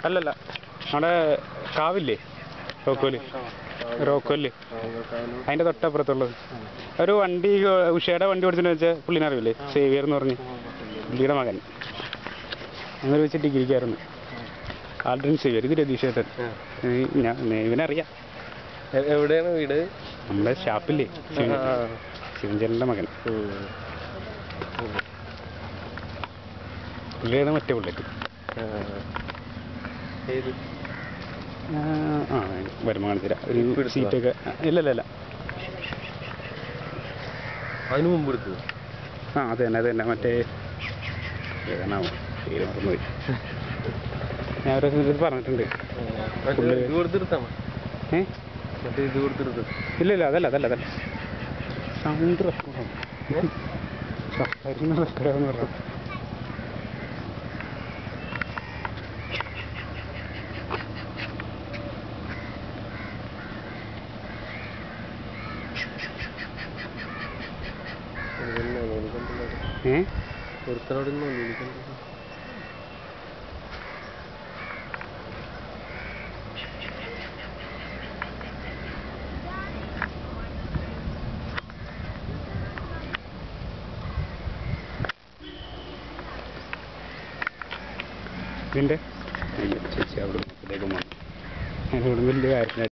അല്ലല്ല, നമ്മുടെ കാവില്ലേ, റോക്കോല് അതിൻ്റെ തൊട്ടപ്പുറത്തുള്ളത്. ഒരു വണ്ടി, ഉഷയുടെ വണ്ടി ഓടിച്ചിട്ട് വെച്ചാൽ പുള്ളിനെ അറിയില്ലേ, സേവിയർ എന്ന് പറഞ്ഞ്, പുള്ളിയുടെ മകൻ. അങ്ങനെ വെച്ച് ഡിഗ്രിക്കായിരുന്നു ആൽഡ്രിൻ സേവിയർ. ഇത് രതീഷ് ചേട്ടൻ. ഇവനറിയാം. എവിടെയാണ് വീട്? നമ്മുടെ ഷാപ്പില്ലേ, ശിവൻചേട്ടൻ്റെ മകൻ. പുള്ളിയാണ് മറ്റേ ബുള്ളറ്റ്. വരുമ്പോൾ കാണിച്ചില്ല. ഒരു സീറ്റൊക്കെ ഇല്ലല്ല, അതിന് മുമ്പ് എടുത്തത്. അത് തന്നെ മറ്റേ ഏതാണാവോ, പേര് മറന്നുപോയി. ഞാൻ ഒരു ഇത് പറഞ്ഞിട്ടുണ്ട്. ഇല്ല അതല്ല സൗണ്ട് റെക്കോർഡാണ്. റെക്കോർഡാന്ന് പറഞ്ഞു. ഒരുത്തനോടൊന്നും ഇതിൻ്റെ ചേച്ചി അവിടെ വന്നു. ഇവിടെ വലിയ കാര്യത്തിനായിട്ട്